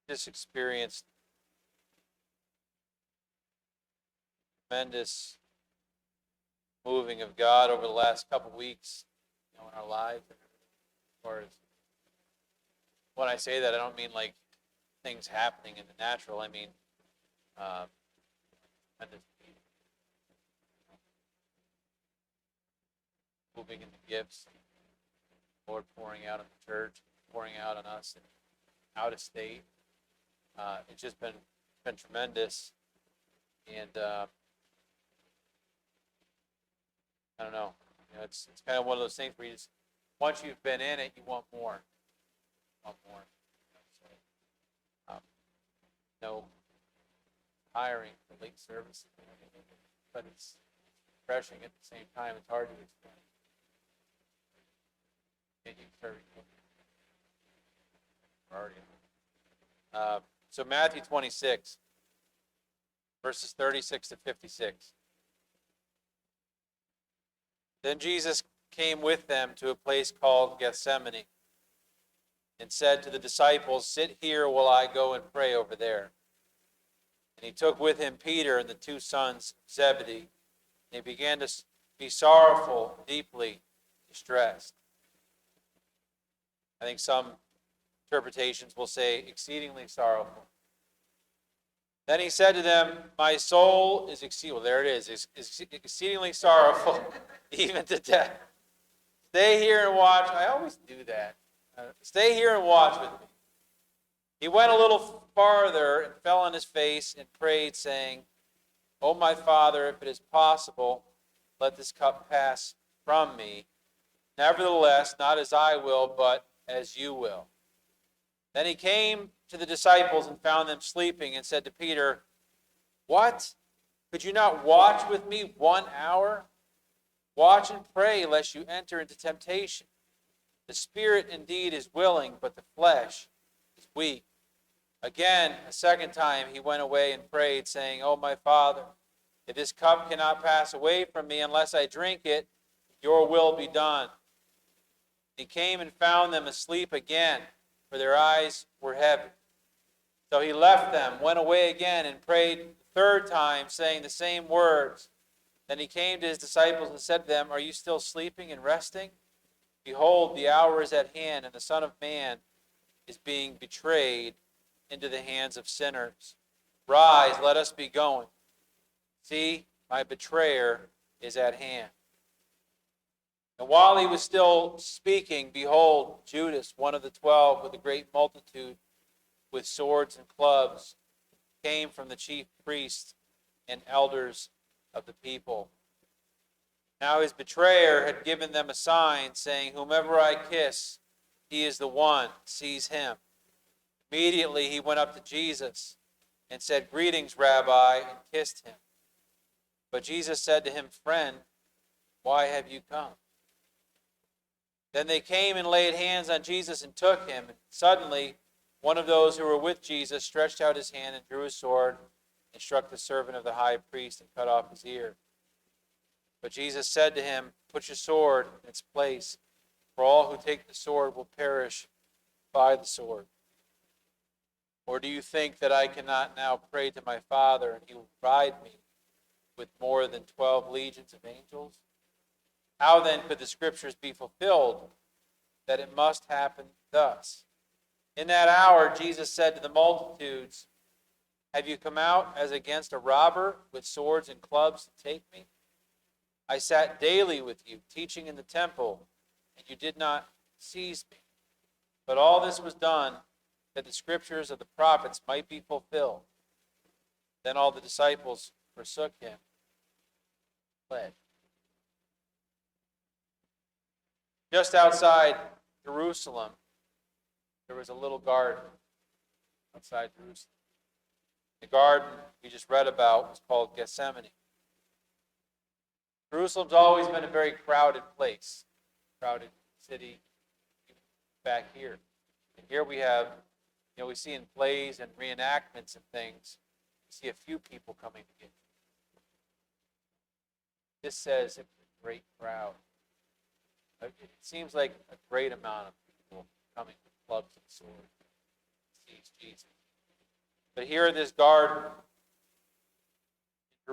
just experienced tremendous moving of God over the last couple weeks, in our lives. As far as when I say that, I don't mean like things happening in the natural. I mean, uh, tremendous moving in the gifts, Lord pouring out on the church, pouring out on us and out of state. It's just been tremendous, and I don't know. It's kind of one of those things where you just once you've been in it, you want more. Want more. So, no hiring for late service, but it's refreshing at the same time. It's hard to explain. And you start already. So Matthew 26, verses 36 to 56. Then Jesus came with them to a place called Gethsemane and said to the disciples, "Sit here while I go and pray over there." And he took with him Peter and the two sons of Zebedee. And he began to be sorrowful, deeply distressed. I think some interpretations will say exceedingly sorrowful. Then he said to them, "My soul is exceedingly sorrowful, even to death. Stay here and watch." I always do that. Stay here and watch with me. He went a little farther and fell on his face and prayed, saying, "O my Father, if it is possible, let this cup pass from me. Nevertheless, not as I will, but as you will." Then he came to the disciples and found them sleeping and said to Peter, "What? Could you not watch with me 1 hour? Watch and pray, lest you enter into temptation. The spirit indeed is willing, but the flesh is weak." Again, a second time, he went away and prayed, saying, "O my Father, if this cup cannot pass away from me unless I drink it, your will be done." He came and found them asleep again, for their eyes were heavy. So he left them, went away again, and prayed the third time, saying the same words. Then he came to his disciples and said to them, "Are you still sleeping and resting? Behold, the hour is at hand, and the Son of Man is being betrayed into the hands of sinners. Rise, let us be going. See, my betrayer is at hand." And while he was still speaking, behold, Judas, one of the 12, with a great multitude, with swords and clubs, came from the chief priests and elders of the people. Now his betrayer had given them a sign, saying, "Whomever I kiss, he is the one. Seize him." Immediately he went up to Jesus and said, "Greetings, Rabbi," and kissed him. But Jesus said to him, "Friend, why have you come?" Then they came and laid hands on Jesus and took him. And suddenly one of those who were with Jesus stretched out his hand and drew his sword and struck the servant of the high priest and cut off his ear. But Jesus said to him, "Put your sword in its place, for all who take the sword will perish by the sword. Or do you think that I cannot now pray to my Father, and he will provide me with more than 12 legions of angels? How then could the scriptures be fulfilled that it must happen thus?" In that hour Jesus said to the multitudes, "Have you come out as against a robber with swords and clubs to take me? I sat daily with you, teaching in the temple, and you did not seize me. But all this was done that the scriptures of the prophets might be fulfilled." Then all the disciples forsook him, fled. Just outside Jerusalem, there was a little garden outside Jerusalem. The garden we just read about was called Gethsemane. Jerusalem's always been a very crowded place, crowded city back here. And here we have, we see in plays and reenactments and things, we see a few people coming to get you. This says it was a great crowd. It seems like a great amount of people coming with clubs and swords to seize Jesus. But here in this garden, in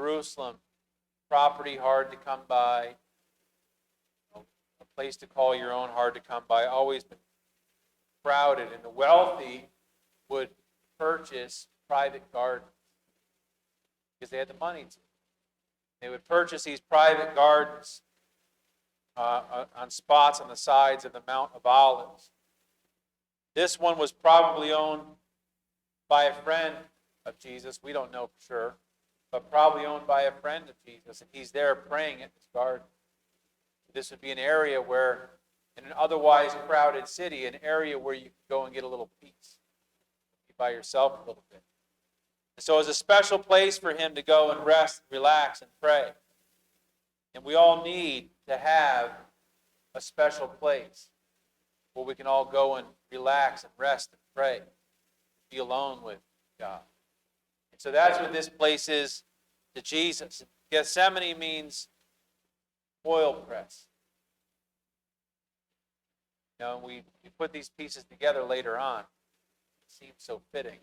Jerusalem, property hard to come by, a place to call your own hard to come by, always been crowded, and the wealthy would purchase private gardens because they had the money to. They would purchase these private gardens on spots on the sides of the Mount of Olives. This one was probably owned by a friend of Jesus. We don't know for sure, but probably owned by a friend of Jesus, and he's there praying at this garden. This would be an area where, in an otherwise crowded city, an area where you could go and get a little peace. Be by yourself a little bit. And so it was a special place for him to go and rest, relax, and pray. And we all need to have a special place where we can all go and relax and rest and pray, be alone with God. And so that's what this place is to Jesus. Gethsemane means oil press. You know, we put these pieces together later on. It seems so fitting.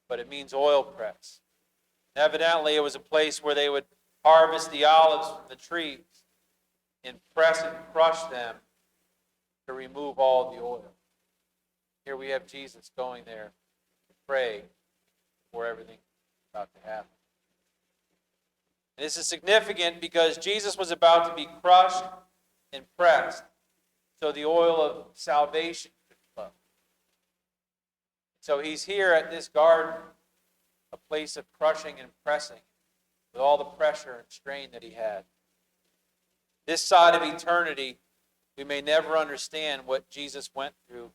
But it means oil press. And evidently, it was a place where they would harvest the olives from the trees and press and crush them to remove all the oil. Here we have Jesus going there to pray before everything is about to happen. And this is significant because Jesus was about to be crushed and pressed so the oil of salvation could flow. So he's here at this garden, a place of crushing and pressing, with all the pressure and strain that he had. This side of eternity, we may never understand what Jesus went through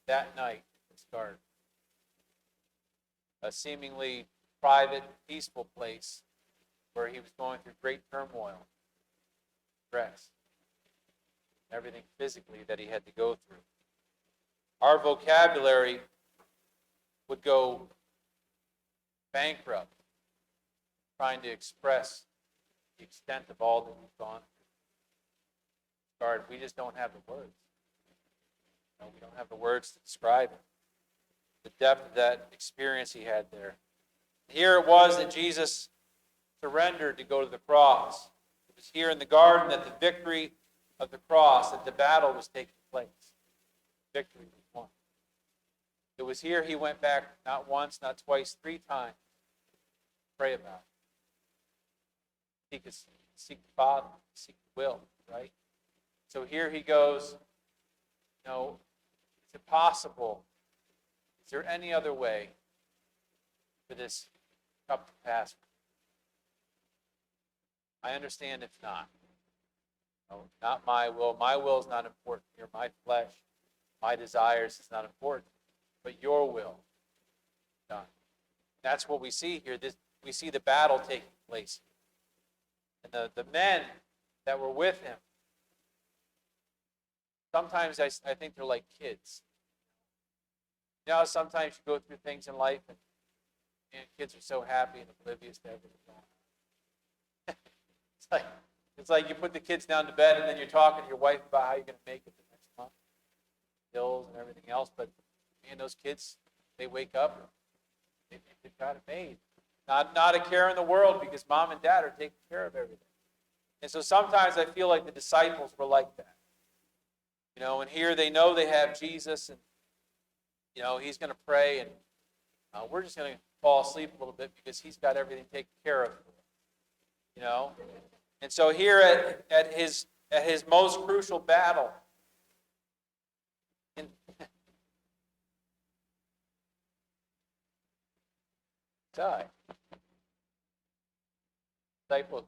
that night in this garden. A seemingly private, peaceful place where he was going through great turmoil, stress, everything physically that he had to go through. Our vocabulary would go bankrupt trying to express the extent of all that we've gone through. God, we just don't have the words. No, we don't have the words to describe it. The depth of that experience he had there. Here it was that Jesus surrendered to go to the cross. It was here in the garden that the victory of the cross, that the battle was taking place. Victory was won. It was here he went back not once, not twice, 3 times to pray about it. He could seek the Father, seek the will, right? So here he goes, is it possible? Is there any other way for this cup to pass? I understand if not. No, not my will. My will is not important here. My flesh, my desires is not important. But your will done. That's what we see here. We see the battle taking place. And the men that were with him, sometimes I think they're like kids. You know, sometimes you go through things in life and kids are so happy and oblivious to everything going on. It's like you put the kids down to bed and then you're talking to your wife about how you're going to make it the next month, bills and everything else. But man, those kids, they wake up, they've got it made. Not a care in the world because mom and dad are taking care of everything. And so sometimes I feel like the disciples were like that. And here they know they have Jesus, and he's going to pray, and we're just going to fall asleep a little bit because he's got everything taken care of. And so here at his most crucial battle, die. Disciples.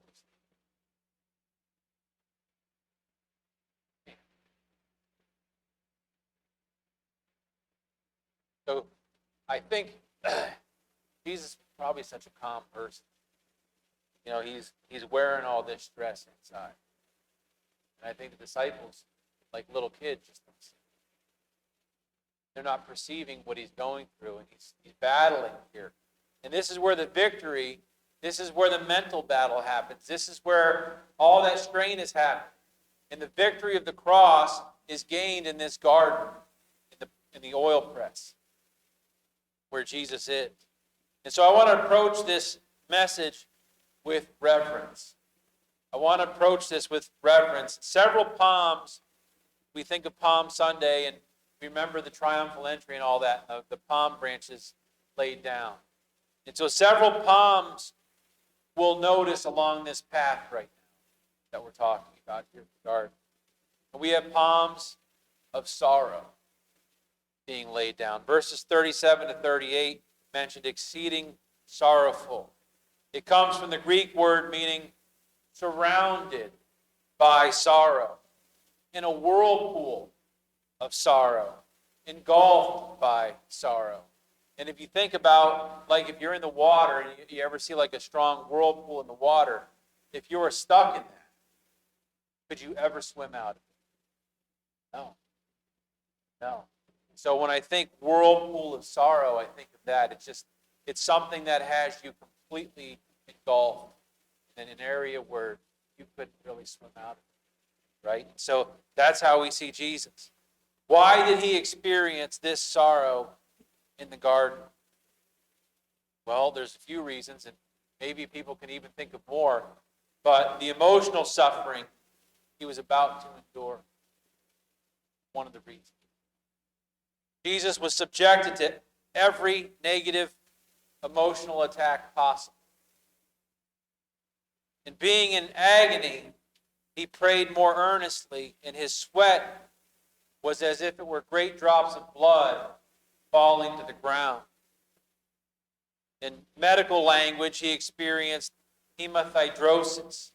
So I think Jesus is probably such a calm person. He's wearing all this stress inside. And I think the disciples, like little kids, just don't see it. They're not perceiving what he's going through, and he's battling here. And this is where the victory, this is where the mental battle happens. This is where all that strain is happening. And the victory of the cross is gained in this garden, in the oil press, where Jesus is. And so I want to approach this message with reverence. I want to approach this with reverence. Several palms, we think of Palm Sunday and remember the triumphal entry and all that, the palm branches laid down. And so several palms we'll notice along this path right now that we're talking about here in the garden. And we have palms of sorrow being laid down. Verses 37 to 38 mentioned exceeding sorrowful. It comes from the Greek word meaning surrounded by sorrow, in a whirlpool of sorrow, engulfed by sorrow. And if you think about, like if you're in the water and you ever see like a strong whirlpool in the water, if you were stuck in that, could you ever swim out of it? No. No. So when I think whirlpool of sorrow, I think of that. It's something that has you completely engulfed in an area where you couldn't really swim out of it, right? So that's how we see Jesus. Why did he experience this sorrow in the garden? Well, there's a few reasons, and maybe people can even think of more, but the emotional suffering he was about to endure, one of the reasons. Jesus was subjected to every negative emotional attack possible. And being in agony, he prayed more earnestly, and his sweat was as if it were great drops of blood falling to the ground. In medical language, he experienced hematidrosis,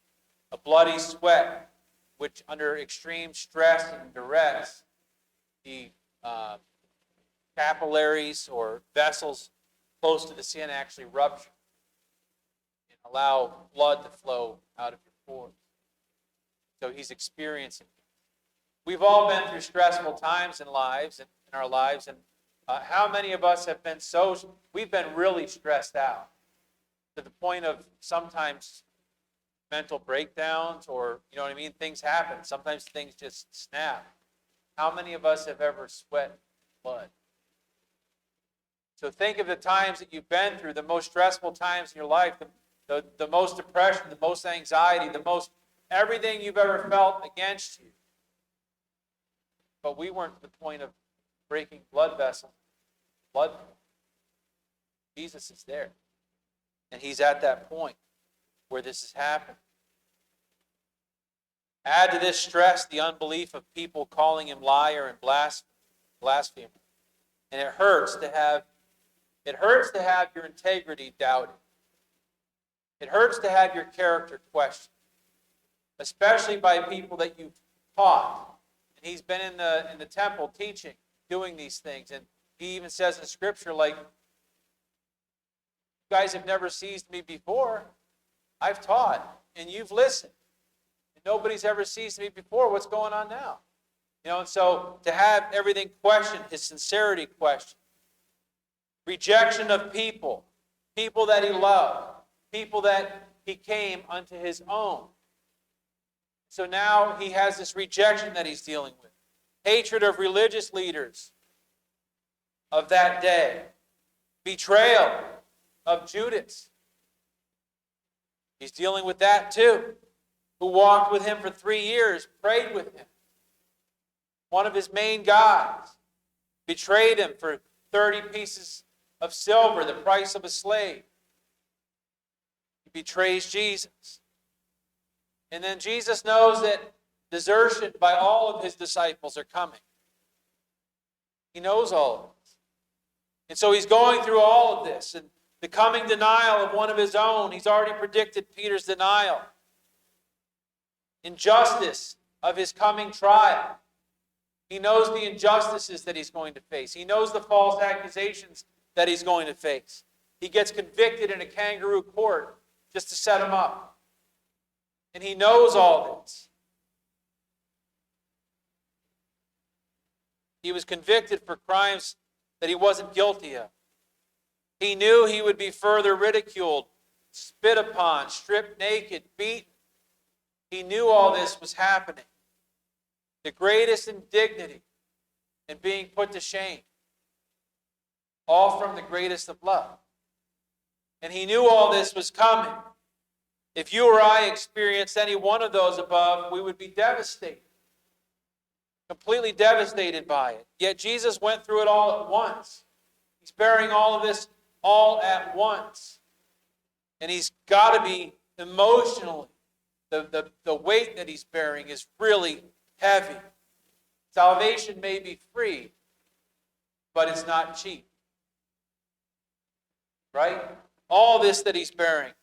a bloody sweat, which under extreme stress and duress, the capillaries or vessels close to the skin actually rupture and allow blood to flow out of your pores. So he's experiencing it. We've all been through stressful times in our lives, and how many of us have been we've been really stressed out to the point of sometimes mental breakdowns, or, you know what I mean, things happen. Sometimes things just snap. How many of us have ever sweat blood? So think of the times that you've been through, the most stressful times in your life, the most depression, the most anxiety, the most everything you've ever felt against you. But we weren't to the point of breaking blood vessels. Jesus is there. And he's at that point where this has happened. Add to this stress the unbelief of people calling him liar and blasphemer. And it hurts to have your integrity doubted. It hurts to have your character questioned, especially by people that you've taught. And he's been in the temple teaching, doing these things. And he even says in Scripture, like, you guys have never seized me before. I've taught, and you've listened. And nobody's ever seized me before. What's going on now? You know, and so to have everything questioned, his sincerity questioned. Rejection of people that he loved, people that he came unto his own. So now he has this rejection that he's dealing with. Hatred of religious leaders of that day. Betrayal of Judas. He's dealing with that too. Who walked with him for 3 years, prayed with him. One of his main guys betrayed him for 30 pieces of silver, the price of a slave. He betrays Jesus. And then Jesus knows that desertion by all of his disciples are coming. He knows all of this. And so he's going through all of this. And the coming denial of one of his own, he's already predicted Peter's denial. Injustice of his coming trial. He knows the injustices that he's going to face. He knows the false accusations that he's going to face. He gets convicted in a kangaroo court just to set him up. And he knows all this. He was convicted for crimes that he wasn't guilty of. He knew he would be further ridiculed, spit upon, stripped naked, beaten. He knew all this was happening. The greatest indignity and being put to shame. All from the greatest of love. And he knew all this was coming. If you or I experienced any one of those above, we would be devastated. Completely devastated by it. Yet Jesus went through it all at once. He's bearing all of this all at once. And he's got to be emotionally, the weight that he's bearing is really heavy. Salvation may be free, but it's not cheap. Right? All this that he's bearing.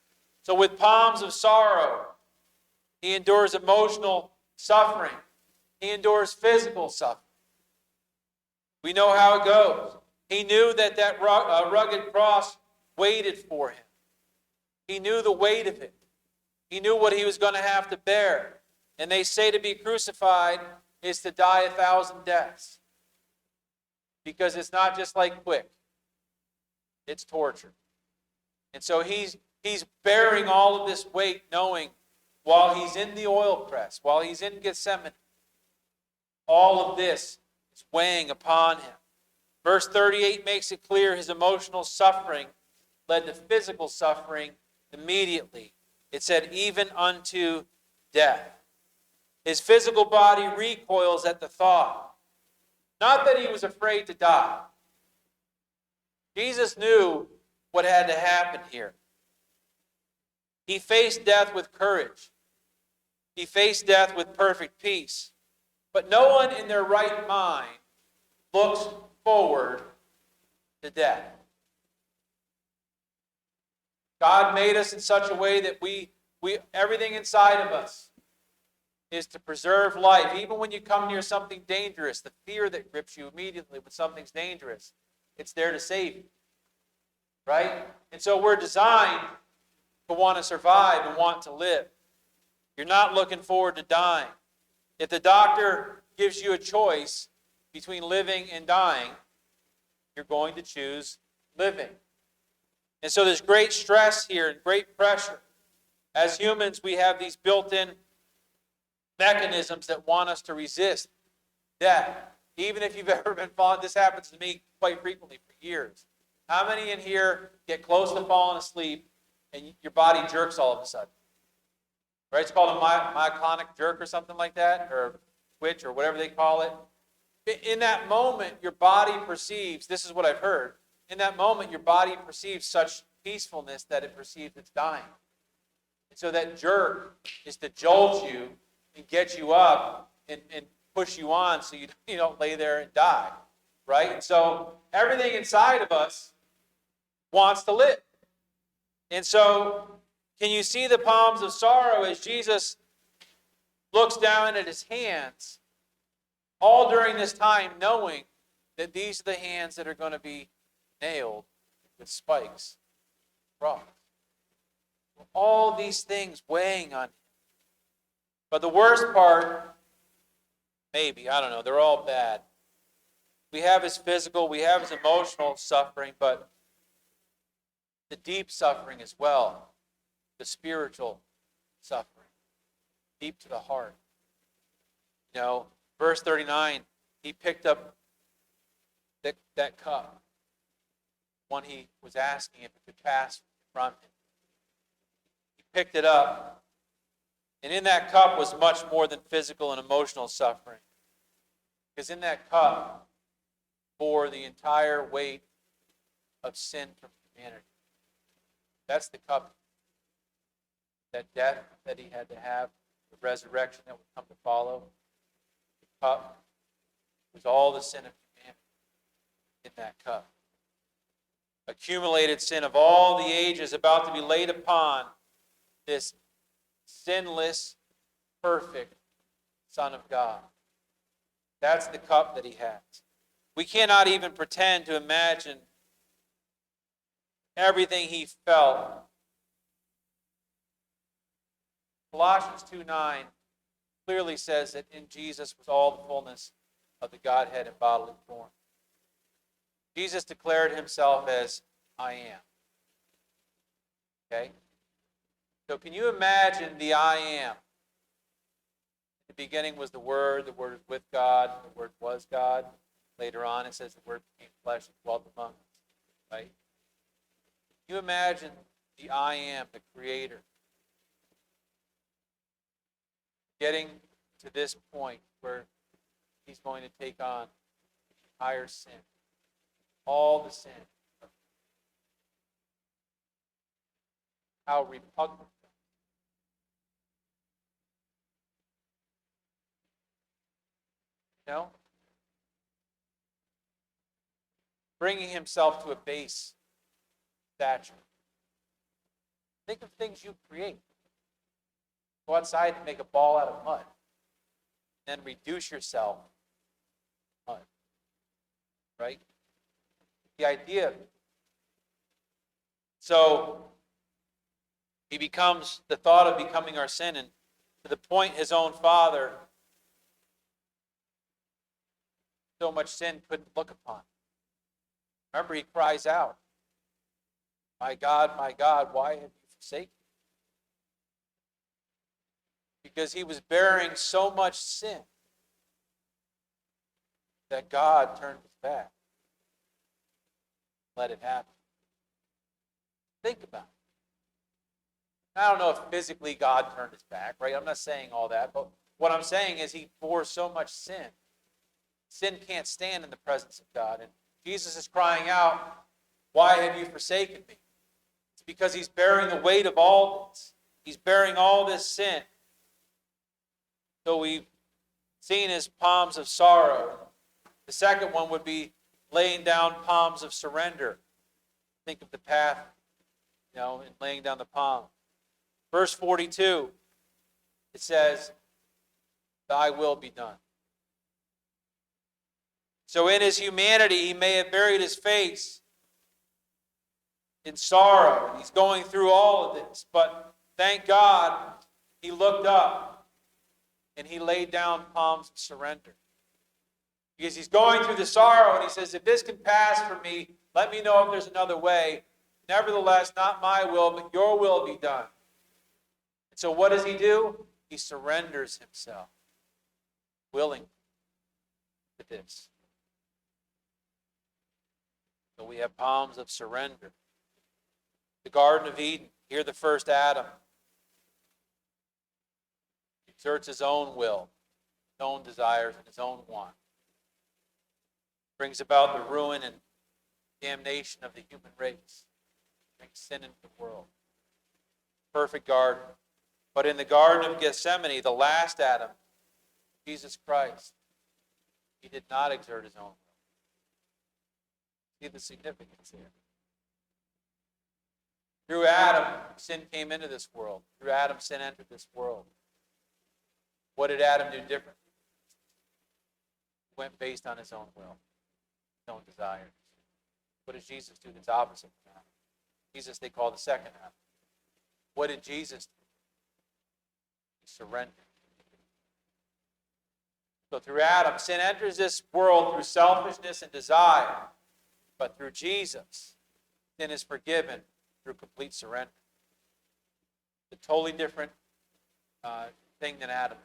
So with palms of sorrow, he endures emotional suffering. He endures physical suffering. We know how it goes. He knew that rugged cross waited for him. He knew the weight of it. He knew what he was going to have to bear. And they say to be crucified is to die 1,000 deaths. Because it's not just like quick. It's torture. And so he's bearing all of this weight, knowing while he's in the oil press, while he's in Gethsemane, all of this is weighing upon him. Verse 38 makes it clear his emotional suffering led to physical suffering immediately. It said, even unto death. His physical body recoils at the thought. Not that he was afraid to die. Jesus knew what had to happen here. He faced death with courage. He faced death with perfect peace. But no one in their right mind looks forward to death. God made us in such a way that we everything inside of us is to preserve life. Even when you come near something dangerous, the fear that grips you immediately when something's dangerous, it's there to save you. Right? And so we're designed to want to survive and want to live. You're not looking forward to dying. If the doctor gives you a choice between living and dying, you're going to choose living. And so there's great stress here and great pressure. As humans, we have these built-in mechanisms that want us to resist death. Even if you've ever been falling, this happens to me quite frequently for years. How many in here get close to falling asleep and your body jerks all of a sudden? Right? It's called a myoclonic jerk or something like that, or twitch or whatever they call it. In that moment, your body perceives, this is what I've heard, in that moment, your body perceives such peacefulness that it perceives it's dying. And so that jerk is to jolt you and get you up and push you on so you don't lay there and die. Right? And so everything inside of us wants to live. And so, can you see the palms of sorrow as Jesus looks down at his hands, all during this time, knowing that these are the hands that are going to be nailed with spikes, rocks. All these things weighing on him. But the worst part, maybe, I don't know, they're all bad. We have his physical, we have his emotional suffering, but the deep suffering as well, the spiritual suffering, deep to the heart. You know, verse 39, he picked up that cup, one he was asking if it could pass from him. He picked it up, and in that cup was much more than physical and emotional suffering. Because in that cup bore the entire weight of sin from humanity. That's the cup. That death that he had to have, the resurrection that would come to follow. The cup was all the sin of humanity in that cup. Accumulated sin of all the ages about to be laid upon this sinless, perfect Son of God. That's the cup that he has. We cannot even pretend to imagine everything he felt. Colossians 2:9 clearly says that in Jesus was all the fullness of the Godhead in bodily form. Jesus declared himself as I am. Okay? So can you imagine the I am? In the beginning was the Word was with God, the Word was God. Later on it says the Word became flesh and dwelt among us. Right? You imagine the I Am, the Creator, getting to this point where he's going to take on entire sin, all the sin. How repugnant. You know? Bringing himself to a base stature. Think of things you create. Go outside and make a ball out of mud. Then reduce yourself to mud. Right? The idea. So, he becomes, the thought of becoming our sin, and to the point his own Father, so much sin couldn't look upon. Remember, he cries out, my God, why have you forsaken me? Because he was bearing so much sin that God turned his back. Let it happen. Think about it. I don't know if physically God turned his back, right? I'm not saying all that, but what I'm saying is he bore so much sin. Sin can't stand in the presence of God. And Jesus is crying out, why have you forsaken me? It's because he's bearing the weight of all this. He's bearing all this sin. So we've seen his palms of sorrow. The second one would be laying down palms of surrender. Think of the path, in laying down the palm. Verse 42, it says, thy will be done. So in his humanity, he may have buried his face in sorrow. He's going through all of this. But thank God, he looked up and he laid down palms of surrender. Because he's going through the sorrow and he says, if this can pass for me, let me know if there's another way. Nevertheless, not my will, but your will be done. And so what does he do? He surrenders himself willingly to this. So we have palms of surrender. The Garden of Eden, here the first Adam exerts his own will, his own desires, and his own want. Brings about the ruin and damnation of the human race. Brings sin into the world. Perfect garden. But in the Garden of Gethsemane, the last Adam, Jesus Christ, he did not exert his own will. See the significance here. Through Adam, sin came into this world. Through Adam, sin entered this world. What did Adam do differently? He went based on his own will, his own desires. What does Jesus do that's opposite of that? Jesus, they call the second Adam. What did Jesus do? He surrendered. So through Adam, sin enters this world through selfishness and desire. But through Jesus, sin is forgiven through complete surrender. It's a totally different thing than Adam.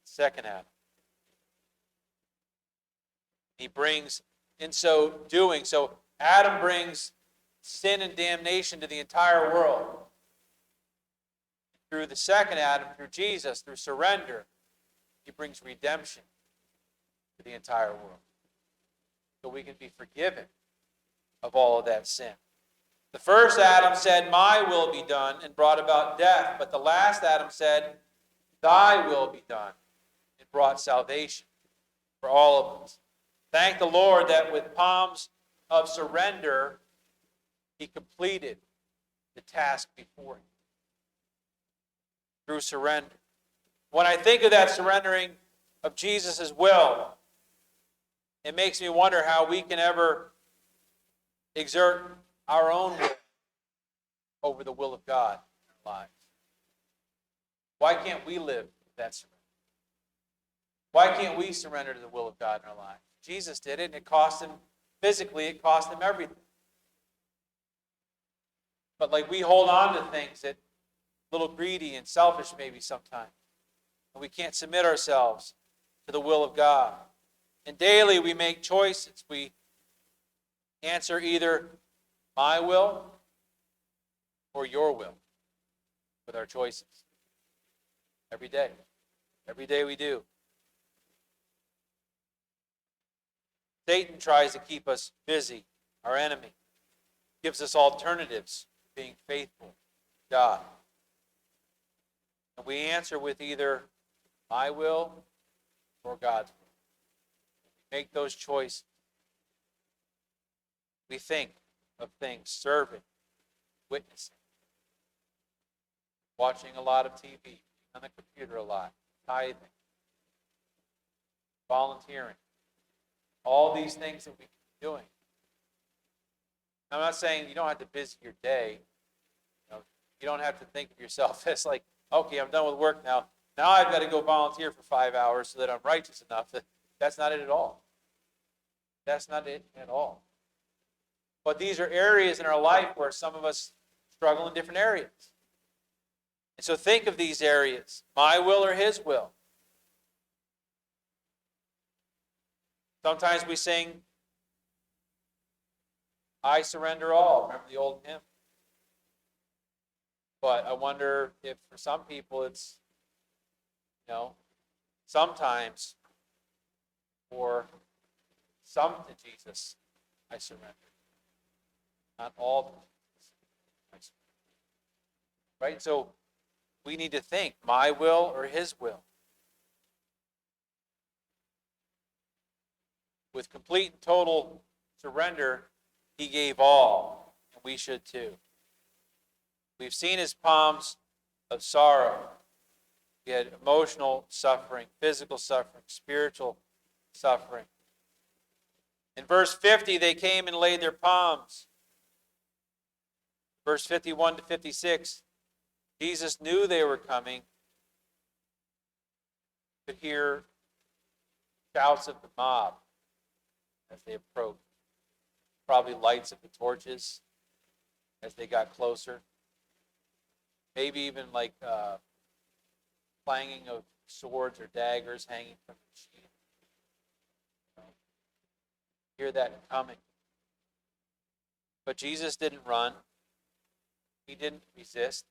Second Adam. He brings, in so doing, so Adam brings sin and damnation to the entire world. Through the second Adam, through Jesus, through surrender, he brings redemption to the entire world. So we can be forgiven of all of that sin. The first Adam said, my will be done, and brought about death. But the last Adam said, thy will be done, and brought salvation for all of us. Thank the Lord that with palms of surrender, he completed the task before him. Through surrender. When I think of that surrendering of Jesus' will, it makes me wonder how we can ever exert our own will over the will of God in our lives. Why can't we live that surrender? Why can't we surrender to the will of God in our lives? Jesus did it, and it cost him, physically, it cost him everything. But like we hold on to things that a little greedy and selfish maybe sometimes. And we can't submit ourselves to the will of God. And daily we make choices. We answer either my will or your will with our choices. Every day. Every day we do. Satan tries to keep us busy, our enemy. Gives us alternatives to being faithful to God. And we answer with either my will or God's will. We make those choices. We think of things, serving, witnessing, watching a lot of TV, on the computer a lot, tithing, volunteering. All these things that we can be doing. I'm not saying you don't have to busy your day. You don't have to think of yourself as like, okay, I'm done with work now. Now I've got to go volunteer for 5 hours so that I'm righteous enough. That's not it at all. That's not it at all. But these are areas in our life where some of us struggle in different areas. And so think of these areas, my will or his will. Sometimes we sing, I surrender all. Remember the old hymn? But I wonder if for some people it's, sometimes for some to Jesus, I surrender. Not all to Jesus, I surrender. Right? So we need to think, my will or his will. With complete and total surrender, he gave all, and we should too. We've seen his palms of sorrow. He had emotional suffering, physical suffering, spiritual suffering. In verse 50, they came and laid their palms. Verse 51 to 56, Jesus knew they were coming. Could hear shouts of the mob as they approached. Probably lights of the torches as they got closer. Maybe even like clanging of swords or daggers hanging from the sheath. Hear that coming. But Jesus didn't run. He didn't resist.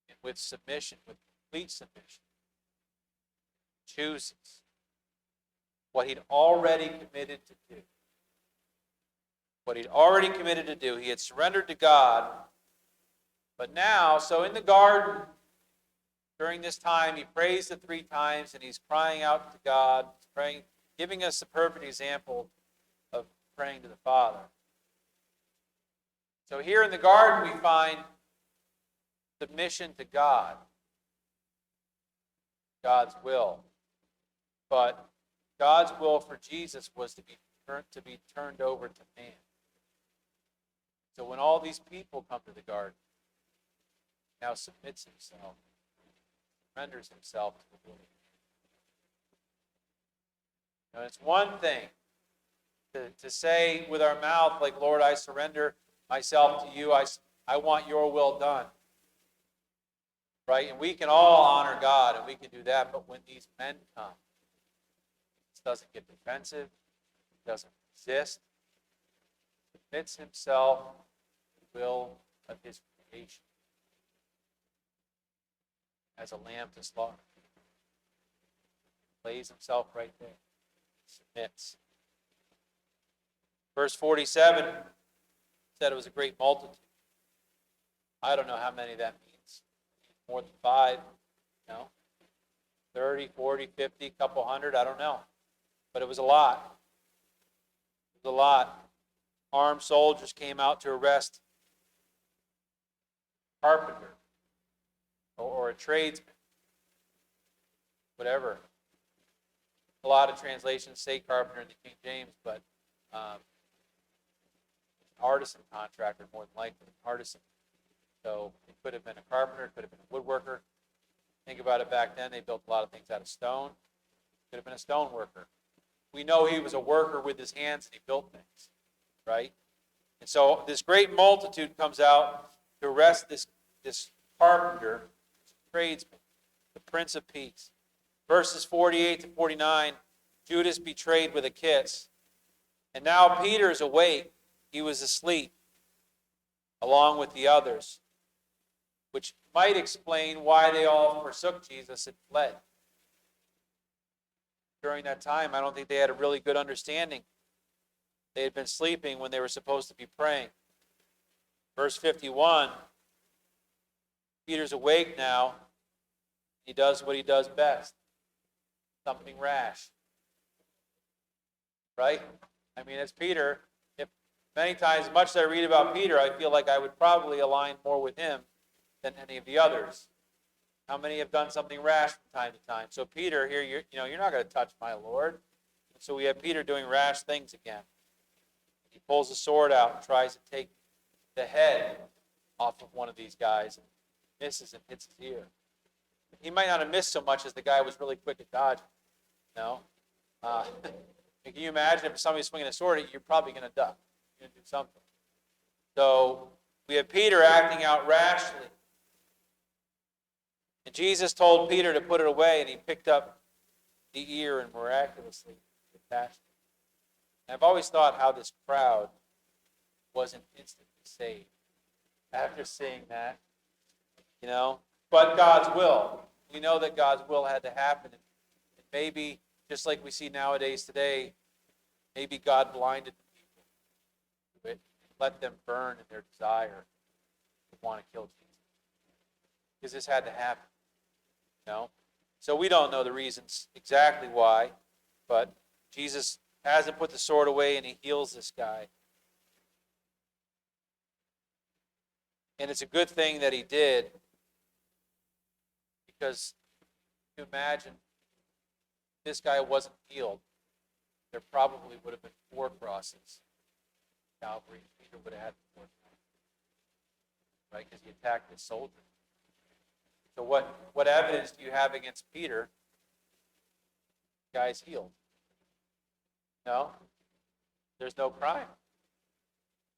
And with submission, with complete submission, chooses what he'd already committed to do. What he'd already committed to do. He had surrendered to God. But now, so in the garden, during this time, he prays the 3 times and he's crying out to God, praying, giving us a perfect example of praying to the Father. So here in the garden, we find submission to God, God's will. But God's will for Jesus was to be turned over to man. So when all these people come to the garden, he now submits himself, surrenders himself to the will. Now it's one thing to say with our mouth, like, Lord, I surrender myself to you. I want your will done. Right? And we can all honor God, and we can do that. But when these men come, it doesn't get defensive. It doesn't resist. He submits himself to the will of his creation as a lamb to slaughter. He lays himself right there. Submits. Verse 47 said it was a great multitude. I don't know how many that means. More than 5, 30, 40, 50, couple hundred, I don't know. But it was a lot. It was a lot. Armed soldiers came out to arrest a carpenter or a tradesman, whatever. A lot of translations say carpenter in the King James, but artisan contractor, more than likely, artisan. So it could have been a carpenter, it could have been a woodworker. Think about it, back then, they built a lot of things out of stone. Could have been a stone worker. We know he was a worker with his hands and he built things, right? And so this great multitude comes out to arrest this carpenter, this tradesman, the Prince of Peace. Verses 48 to 49, Judas betrayed with a kiss. And now Peter is awake. He was asleep. along with the others, which might explain why they all forsook Jesus and fled. During that time, I don't think they had a really good understanding. They had been sleeping when they were supposed to be praying. Verse 51, Peter's awake now. He does what he does best, something rash. Right? I mean, it's Peter. If many times, much as I read about Peter, I feel like I would probably align more with him than any of the others. How many have done something rash from time to time? So Peter, here, you're not going to touch my Lord. So we have Peter doing rash things again. He pulls the sword out and tries to take the head off of one of these guys and misses and hits his ear. He might not have missed so much as the guy was really quick at dodging. Can you imagine if somebody's swinging a sword, you're probably going to duck. You're going to do something. So we have Peter acting out rashly. And Jesus told Peter to put it away, and he picked up the ear and miraculously attached it. And I've always thought how this crowd wasn't instantly saved after seeing that. But God's will. We know that God's will had to happen. And maybe, just like we see nowadays today, maybe God blinded the people to it and let them burn in their desire to want to kill Jesus. Because this had to happen. So we don't know the reasons exactly why, but Jesus has him put the sword away and he heals this guy. And it's a good thing that he did, because you imagine if this guy wasn't healed, there probably would have been 4 crosses. Calvary, Peter would have had 4 crosses, right? Because he attacked his soldier. So what evidence do you have against Peter? The guy's healed. No? There's no crime.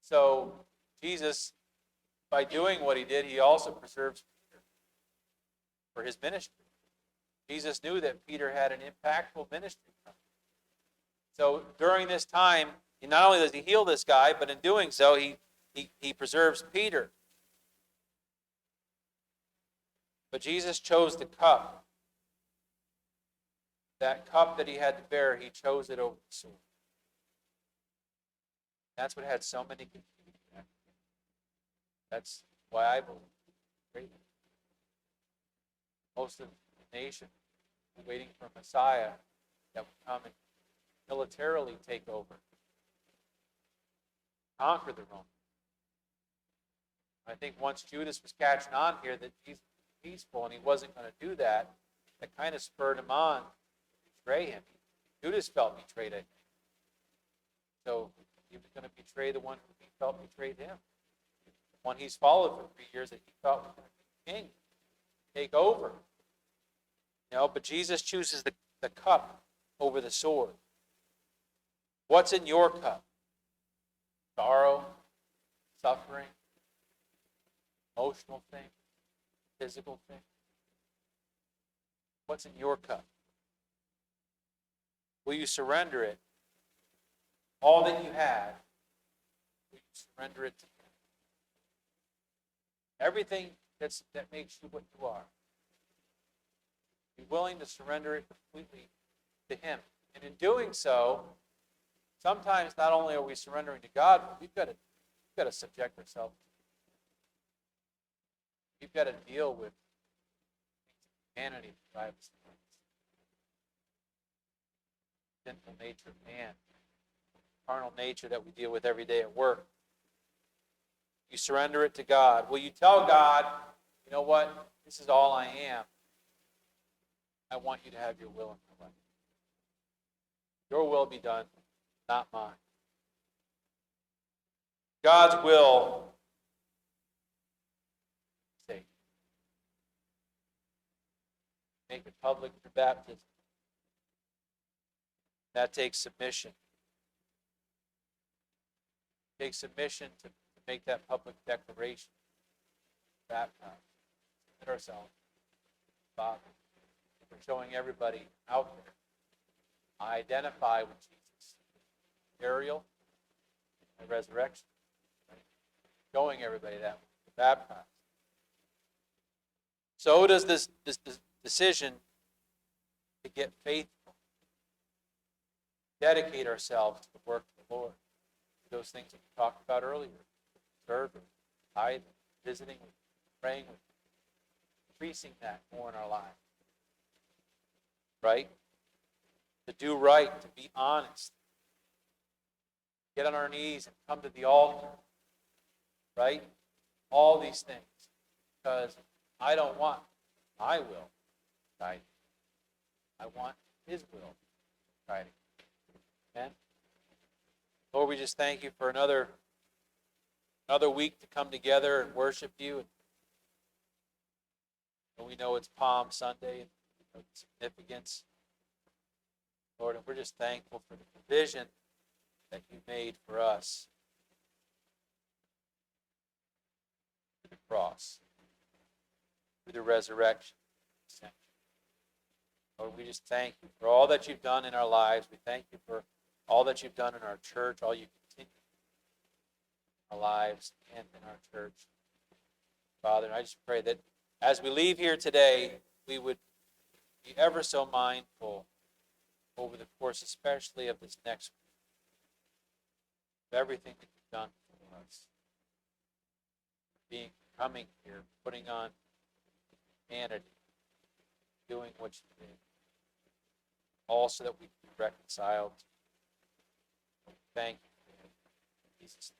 So Jesus, by doing what he did, he also preserves Peter for his ministry. Jesus knew that Peter had an impactful ministry. So during this time, not only does he heal this guy, but in doing so, he preserves Peter. But Jesus chose the cup. That cup that he had to bear, he chose it over the sword. That's what had so many confusion. That's why I believe most of the nation was waiting for a Messiah that would come and militarily take over, conquer the Romans. I think once Judas was catching on here that Jesus was peaceful and he wasn't going to do that, that kind of spurred him on to betray him. Judas felt betrayed, I think. So he was going to betray the one who he felt betrayed him. The one he's followed for 3 years that he felt was going to be king, take over. But Jesus chooses the cup over the sword. What's in your cup? Sorrow, suffering, emotional thing, physical thing. What's in your cup? Will you surrender it? All that you have, will you surrender it to Him? Everything that makes you what you are. Be willing to surrender it completely to Him. And in doing so, sometimes not only are we surrendering to God, but we've got to subject ourselves. We've got to deal with humanity that drives us nuts. Sinful nature of man, carnal nature that we deal with every day at work. You surrender it to God. Will you tell God, you know what? This is all I am. I want you to have your will in my life. Your will be done, not mine. God's will say, make it public through baptism. That takes submission. It takes submission to make that public declaration. Baptize. Submit ourselves. Father. We're showing everybody out there. I identify with Jesus. Burial and resurrection. showing everybody that we're baptized. So does this decision to get faithful, dedicate ourselves to the work of the Lord. Those things that we talked about earlier: serving, tithing, visiting, praying, increasing that more in our lives. Right? To do right, to be honest, get on our knees and come to the altar. Right? All these things. Because I don't want my will guiding. I want His will guiding. Amen? Lord, we just thank you for another week to come together and worship you. And we know it's Palm Sunday and the significance. Lord, and we're just thankful for the provision that you made for us through the cross, through the resurrection. Lord, we just thank you for all that you've done in our lives. We thank you for all that you've done in our church, all you continue in our lives and in our church. Father, and I just pray that as we leave here today, we would be ever so mindful over the course, especially of this next week, of everything that you've done for us. Coming here, putting on humanity, doing what you did, all so that we can be reconciled. Thank you, Jesus.